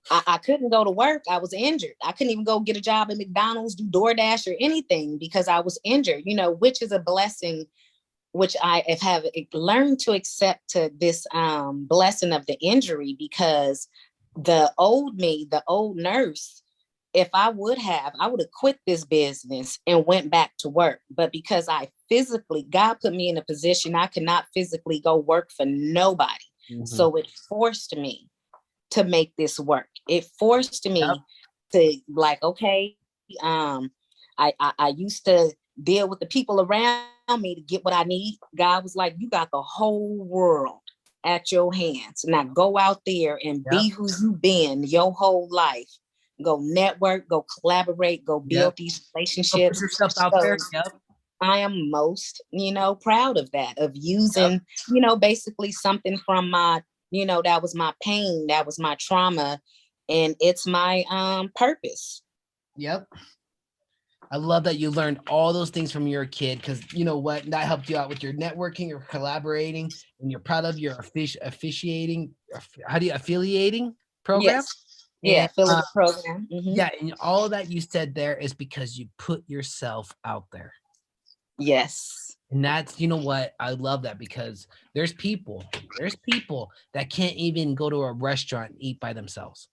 I couldn't go to work. I was injured. I couldn't even go get a job at McDonald's, do DoorDash or anything because I was injured, which is a blessing which I have learned to accept to this blessing of the injury, because the old me, the old nurse, if I would have, I would have quit this business and went back to work. But because I physically, God put me in a position I could not physically go work for nobody. Mm-hmm. So it forced me to make this work. It forced Yep. me to like, okay, I used to deal with the people around me to get what I need. God was like, you got the whole world at your hands. Now go out there and Yep. be who you've been your whole life. Go network, go collaborate, go build Yep. these Go put relationships. yourself out So there. Yep. I am most, proud of that, of Yep. using, basically something from my, that was my pain, that was my trauma, and it's my purpose. Yep. I love that you learned all those things from your kid, because you know what, that helped you out with your networking or collaborating, and you're proud of your officiating. How do you affiliating program? Yes. Yeah, And affiliate program. yeah, and all of that you said there is because you put yourself out there. Yes. And that's, you know what, I love that, because there's people that can't even go to a restaurant and eat by themselves.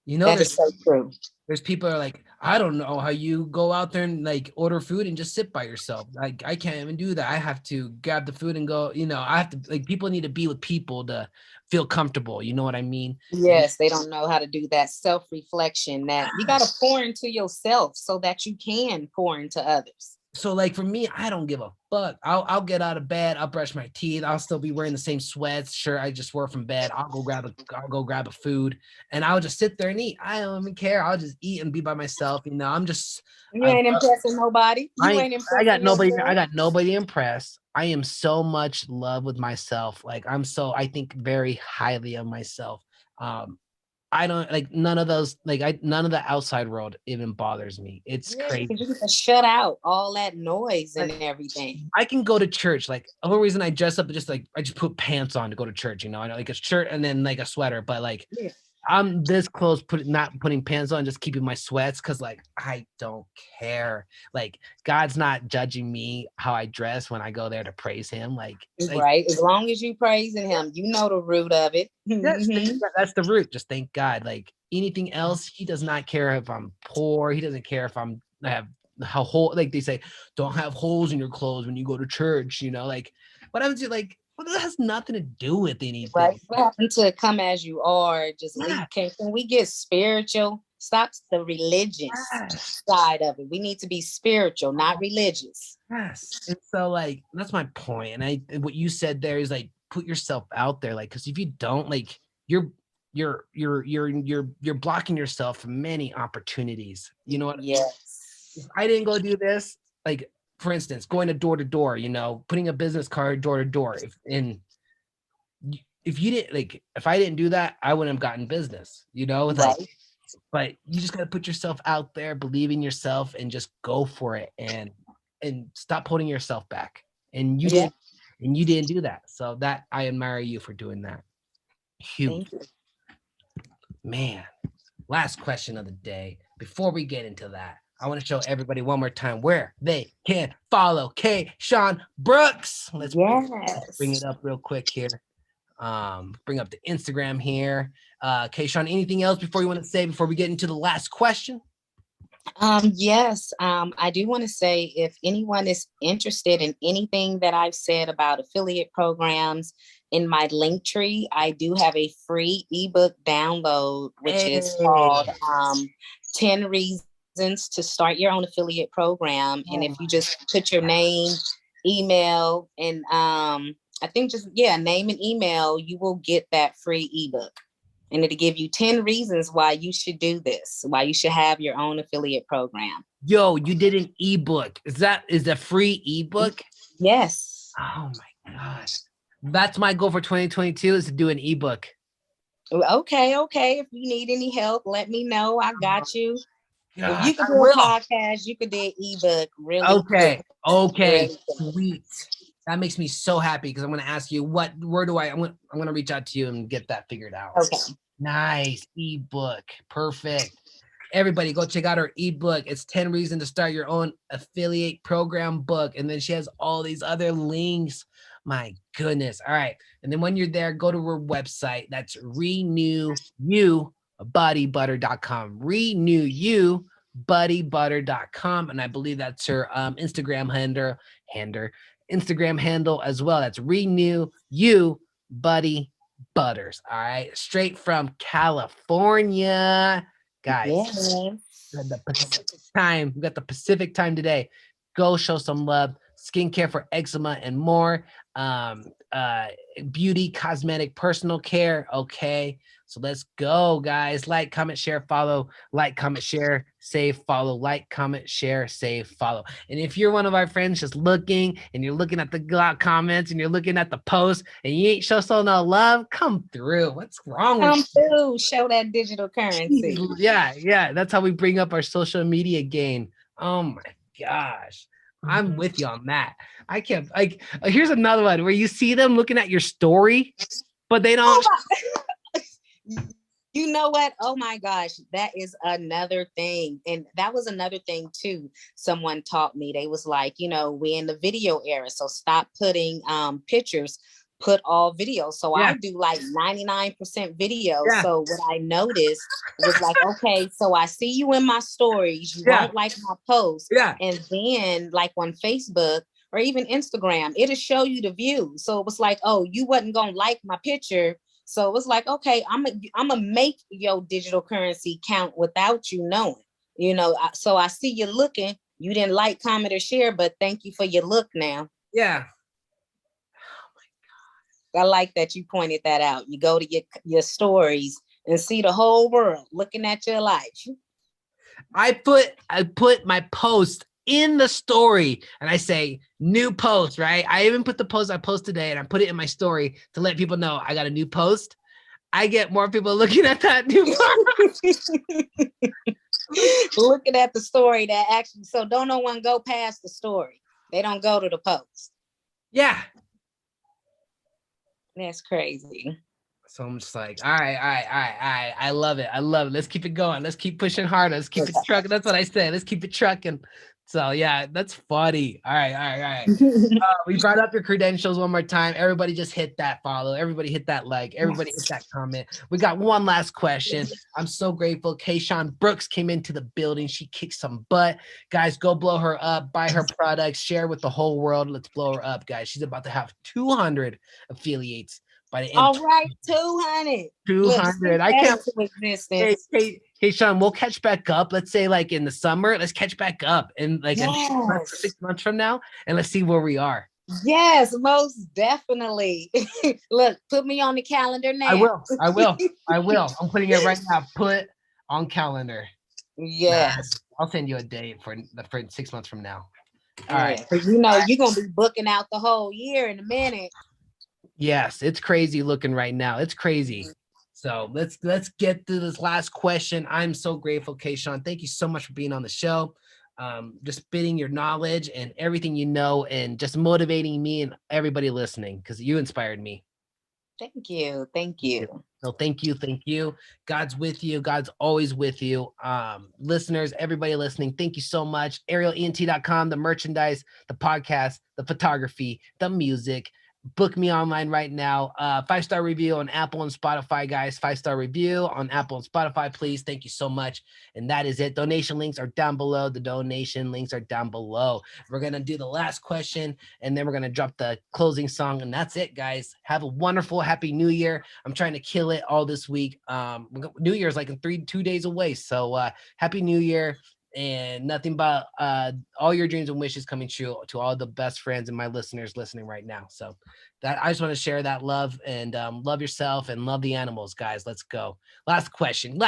You know, That is so true. there's people are like, I don't know how you go out there and like order food and just sit by yourself. Like, I can't even do that. I have to grab the food and go, I have to, like, people need to be with people to feel comfortable. You know what I mean? Yes, they don't know how to do that self-reflection, that you got to pour into yourself so that you can pour into others. So like for me, I don't give a fuck. I'll get out of bed, I'll brush my teeth, I'll still be wearing the same sweats, shirt I just wore from bed. I'll go grab a food, and I'll just sit there and eat. I don't even care. I'll just eat and be by myself. I'm just You I ain't impressing nobody. You I ain't I got impressing nobody. I yourself. got nobody to impress. I am so much love with myself. Like I think very highly of myself. Um, I don't like none of those. Like none of the outside world even bothers me. It's Yeah, crazy. because you can shut out all that noise and everything. I can go to church. Like the whole reason I dress up is just like I just put pants on to go to church. I know like a shirt and then like a sweater. But like Yeah. I'm this close, not putting pants on, just keeping my sweats, because like I don't care. Like God's not judging me how I dress when I go there to praise Him. Like Right. As long as you praising him, you know the root of it. yes, that's the root. Just thank God. Like anything else, He does not care if I'm poor. He doesn't care if I have how hole. Like they say, don't have holes in your clothes when you go to church. Like what happens? Like, well, that has nothing to do with Right. anything. What happened to come as you are? Just leave. Yeah, Can we get spiritual? Stop the religious yes, side of it. We need to be spiritual, not religious. yes. And so, like, that's my point. And what you said there is like, put yourself out there, like, because if you don't, like, you're blocking yourself from many opportunities. You know what? If Yes. I didn't go do this, like for instance, going to door, putting a business card door to door. If you didn't like, if I didn't do that, I wouldn't have gotten business. It's like, Right. but you just gotta put yourself out there, believe in yourself, and just go for it, and stop holding yourself back. And you Yeah. didn't, and you didn't do that. So that I admire you for doing that. Huge, Thank you. man. Last question of the day. Before we get into that, I want to show everybody one more time where they can follow Kayshaun Brooks. Let's bring it Yes. up real quick here. Bring up the Instagram here. Kayshaun, anything else before you want to say before we get into the last question? Yes, I do want to say, if anyone is interested in anything that I've said about affiliate programs, in my link tree, I do have a free ebook download, which Hey. is called 10 Reasons to Start Your Own Affiliate Program. And if you just put your name, email, and I think just, yeah, name and email, you will get that free ebook. And it'll give you 10 reasons why you should do this, why you should have your own affiliate program. Yo, you did an ebook. Is a free ebook? Yes. Oh my gosh. That's my goal for 2022 is to do an ebook. Okay. If you need any help, let me know. I got you. If God, you could I do a will. podcast, you could do an ebook really Okay. quick. Okay. Really quick. Sweet. That makes me so happy because I'm going to ask you where do I'm going to reach out to you and get that figured out. Okay. Nice ebook. Perfect. Everybody go check out her ebook. It's 10 Reasons to Start Your Own Affiliate Program book. And then she has all these other links. My goodness. All right. And then when you're there, go to her website. That's renewyoubuddybutter.com. Renewyoubuddybutter.com. And I believe that's her Instagram Instagram handle as well. That's Renew You Buddy Butters. All right. Straight from California. Guys, the Pacific time. We got the Pacific time today. Go show some love. Skincare for eczema and more. Beauty, cosmetic, personal care. Okay. So let's go, guys. Like, comment, share, follow. Like, comment, share, save, follow. Like, comment, share, save, follow. And if you're one of our friends just looking and you're looking at the comments and you're looking at the post and you ain't show no love, come through. What's wrong with you? Come through. Show that digital currency. Yeah. That's how we bring up our social media game. Oh my gosh. I'm with you on that. I can't like here's another one where you see them looking at your story, but they don't. You know what? Oh my gosh, that is another thing. And that was another thing too. Someone taught me. They was like, we in the video era. So stop putting pictures, put all video. So I do like 99% video. Yeah. So what I noticed was like, okay, so I see you in my stories. You won't like my post. Yeah. And then like on Facebook or even Instagram, it'll show you the views. So it was like, oh, you wasn't gonna like my picture. So it was like, okay, I'm gonna make your digital currency count without you knowing, so I see you looking, you didn't like, comment or share, but thank you for your look now. Yeah. Oh my God. I like that you pointed that out. You go to your stories and see the whole world looking at your life. I put my post in the story and I say new post, right? I even put the post I post today and I put it in my story to let people know I got a new post. I get more people looking at that new post. Looking at the story that actually, so don't no one go past the story. They don't go to the post. Yeah. That's crazy. So I'm just like, all right. I love it. Let's keep it going. Let's keep pushing harder. Let's keep it trucking. That's what I say. Let's keep it trucking. So yeah, that's funny. All right. We brought up your credentials one more time. Everybody just hit that follow. Everybody hit that like. Everybody hit that comment. We got one last question. I'm so grateful. Kayshaun Brooks came into the building. She kicked some butt. Guys, go blow her up. Buy her products. Share with the whole world. Let's blow her up, guys. She's about to have 200 affiliates. By the end. All right, 200. 200. I can't. Hey, Sean, we'll catch back up. Let's say like in the summer, let's catch back up in like 6 months from now, and let's see where we are. Yes, most definitely. Look, put me on the calendar now. I will. I'm putting it right now. Put on calendar. Yes. I'll send you a date for 6 months from now. All right. So you're going to be booking out the whole year in a minute. Yes, it's crazy looking right now. It's crazy. So let's get to this last question. I'm so grateful, Kayshaun. Thank you so much for being on the show. Just spitting your knowledge and everything you know and just motivating me and everybody listening because you inspired me. Thank you. So thank you. God's with you. God's always with you. Listeners, everybody listening, thank you so much. ArielENT.com, the merchandise, the podcast, the photography, the music. Book me online right now. 5-star review on Apple and Spotify, guys. 5-star review on Apple and Spotify, please. Thank you so much. And that is it. Donation links are down below. We're going to do the last question, and then we're going to drop the closing song. And that's it, guys. Have a wonderful, happy New Year. I'm trying to kill it all this week. New Year's like in 2 days away. So happy New Year. And nothing but all your dreams and wishes coming true to all the best friends and my listeners listening right now. So that I just want to share that love and love yourself and love the animals, guys. Let's go. Last question.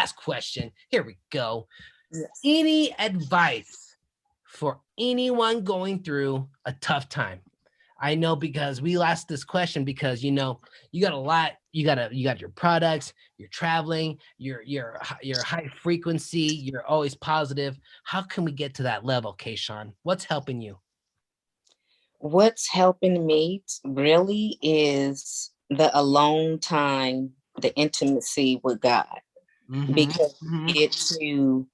Here we go. Yes. Any advice for anyone going through a tough time? I know because we asked this question because, you got a lot, you got your products, you're traveling, you're high frequency, you're always positive. How can we get to that level, Kayshaun? What's helping you? What's helping me really is the alone time, the intimacy with God, because you get to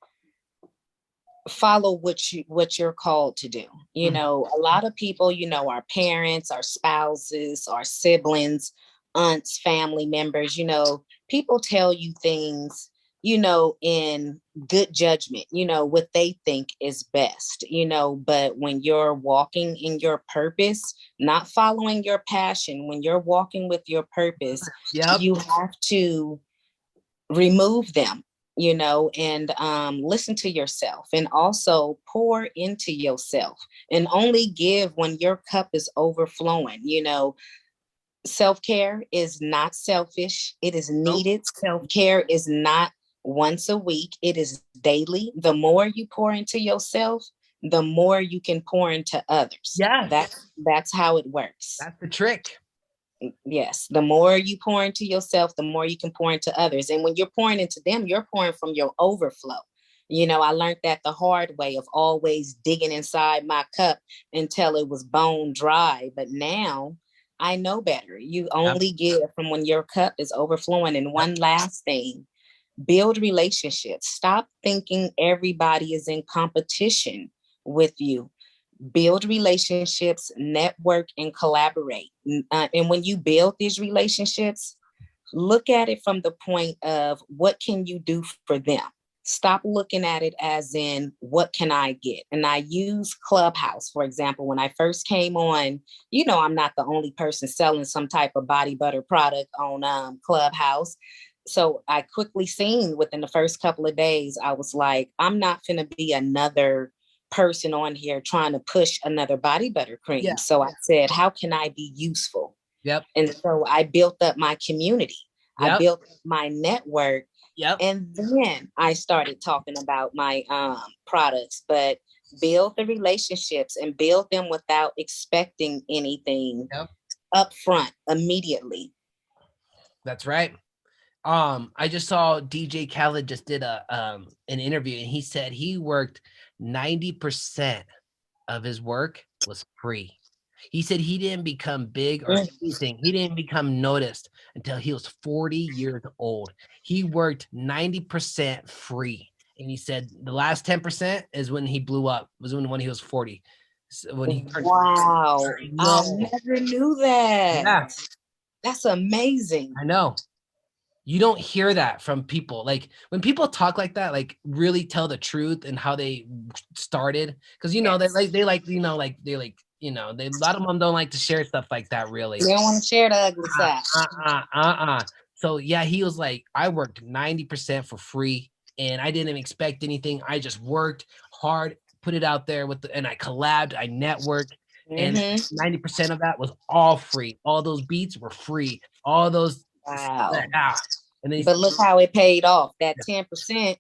follow what you're called to do. You know, a lot of people, you know, our parents, our spouses, our siblings, aunts, family members, you know, people tell you things, you know, in good judgment, you know, what they think is best, you know, but when you're walking in your purpose, not following your passion, when you're walking with your purpose, Yep. you have to remove them, you know, and listen to yourself and also pour into yourself and only give when your cup is overflowing. You know, self-care is not selfish, it is Nope. needed. Self-care is not once a week, it is daily. The more you pour into yourself, the more you can pour into others. Yes. That's how it works. That's the trick. Yes, the more you pour into yourself, the more you can pour into others. And when you're pouring into them, you're pouring from your overflow. You know, I learned that the hard way of always digging inside my cup until it was bone dry. But now I know better. You Yep. only give from when your cup is overflowing. And Yep. one last thing, build relationships. Stop thinking everybody is in competition with you. Build relationships, network, and collaborate. And when you build these relationships, look at it from the point of what can you do for them. Stop looking at it as in what can I get. And I use Clubhouse, for example. When I first came on, you know, I'm not the only person selling some type of body butter product on Clubhouse. So I quickly seen within the first couple of days, I was like, I'm not going to be another person on here trying to push another body butter cream. Yeah. So I said, how can I be useful? Yep. And so I built up my community. I Yep. built my network. Yep. And then I started talking about my products. But build the relationships and build them without expecting anything Yep. up front immediately. That's right. I just saw DJ Khaled just did an interview, and he said he worked 90% of his work was free. He said he didn't become big or anything. He didn't become noticed until he was 40 years old. He worked 90% free. And he said the last 10% is when he blew up, was when he was 40. So when he turned, Wow. I no, never knew that. yeah, That's amazing. I know. You don't hear that from people. Like when people talk like that, like really tell the truth and how they started. Cause you know, Yes. they a lot of them don't like to share stuff like that really. You don't want to share the ugly side. So yeah, he was like, I worked 90% for free and I didn't expect anything. I just worked hard, put it out there and I collabed, I networked, and Mm-hmm. 90% of that was all free. All those beats were free. All those Wow. ah, and then But look how it paid off. That 10%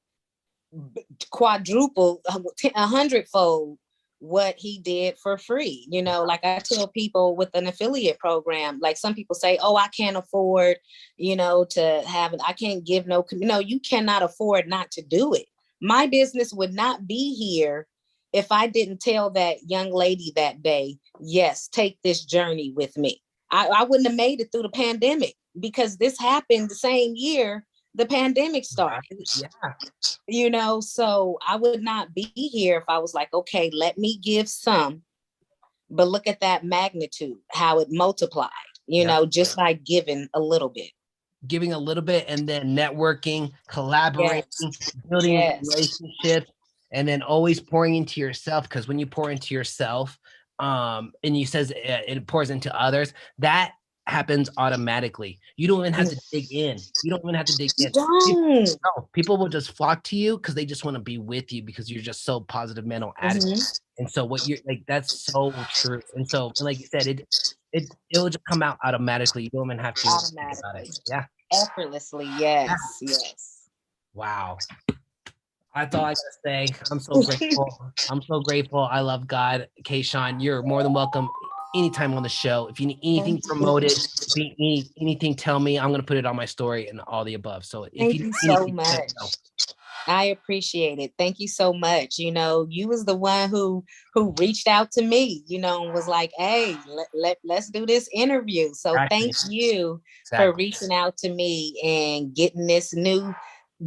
quadruple, 100-fold what he did for free. You know, like I tell people with an affiliate program, like some people say, oh, I can't afford, you know, to have it. I can't give no, you cannot afford not to do it. My business would not be here if I didn't tell that young lady that day, yes, take this journey with me. I wouldn't have made it through the pandemic because this happened the same year the pandemic started. right? Yeah. You know, so I would not be here if I was like, okay, let me give some, but look at that magnitude, how it multiplied, you Yep. know, just by giving a little bit. Giving a little bit and then networking, collaborating, Yes. building Yes. relationships, and then always pouring into yourself. Because when you pour into yourself, and you says it pours into others, that happens automatically. You don't even have to dig in. You don't even have to dig You in. don't. No, people will just flock to you because they just want to be with you because you're just so positive mental attitude. Mm-hmm. And so what you're like, that's so true. And so, and like you said, it will just come out automatically. You don't even have to think about it. Automatically. Yeah. Effortlessly. Yeah. Yes. Yes. Wow. That's all I gotta say. I'm so grateful. I'm so grateful. I love God. Kayshaun, you're more than welcome anytime on the show. If you need anything Thank promoted, you. if you need anything, tell me. I'm gonna put it on my story and all the above. So if Thank you you need so anything, let me know. much. I appreciate it. Thank you so much. You know, you was the one who reached out to me, you know, and was like, hey, let's do this interview. So thank Exactly. you for Exactly. reaching out to me and getting this new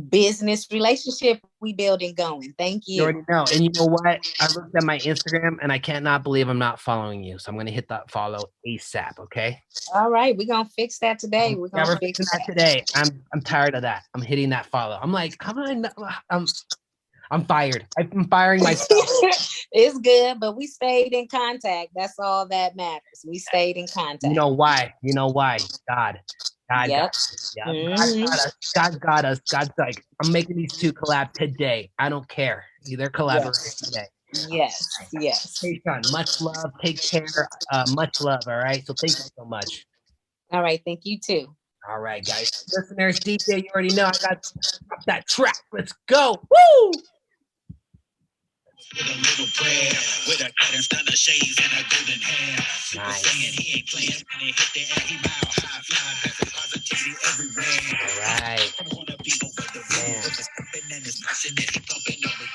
business relationship we building going. Thank You you. already know. And you know what? I looked at my Instagram and I cannot believe I'm not following you. So I'm going to hit that follow ASAP. Okay. All right, we're gonna fix that today. We're Yeah, gonna we're fix fixing that today. I'm tired of that. I'm hitting that follow. I'm like, how am I not, I'm fired. I'm firing myself. It's good, but we stayed in contact. That's all that matters. We stayed in contact. You know why? You know why? God. God Yep. got us. Yeah. God got us. God got us. God's like, I'm making these two collab today. I don't care. They're collaborating today. Yes. Yes. Kayshaun, much love. Take care. Much love. All right. So thank you so much. All right. Thank you too. All right, guys. Listeners, DJ, you already know I got that track. Let's go. Woo! With a little prayer, with a cut and stunner shades and a golden hair. Super saying he ain't playing when he hit the air. He mile high, fly, passing positivity everywhere. All right. I wanna be over the man. And his passionate, he pumping over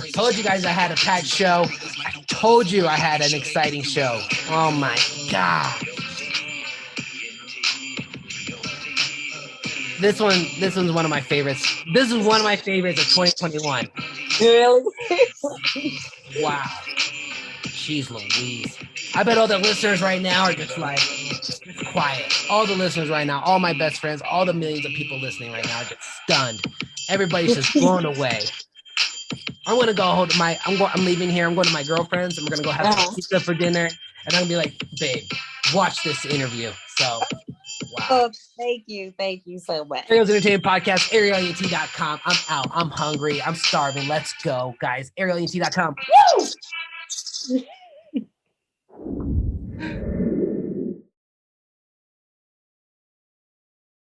you. Told you guys I had a packed show. I told you I had an exciting show. Oh my God. This one's one of my favorites. This is one of my favorites of 2021. Really? Wow. Jeez Louise. I bet all the listeners right now are just like, just quiet. All the listeners right now, all my best friends, all the millions of people listening right now are just stunned. Everybody's just blown away. I'm gonna go hold I'm leaving here. I'm going to my girlfriend's and we're gonna go have some pizza for dinner. And I'm gonna be like, babe, watch this interview. So wow. Oh, thank you. Thank you so much. Ariel's Entertainment Podcast, ArielEnt.com. I'm out. I'm hungry. I'm starving. Let's go, guys. ArielEnt.com. Woo!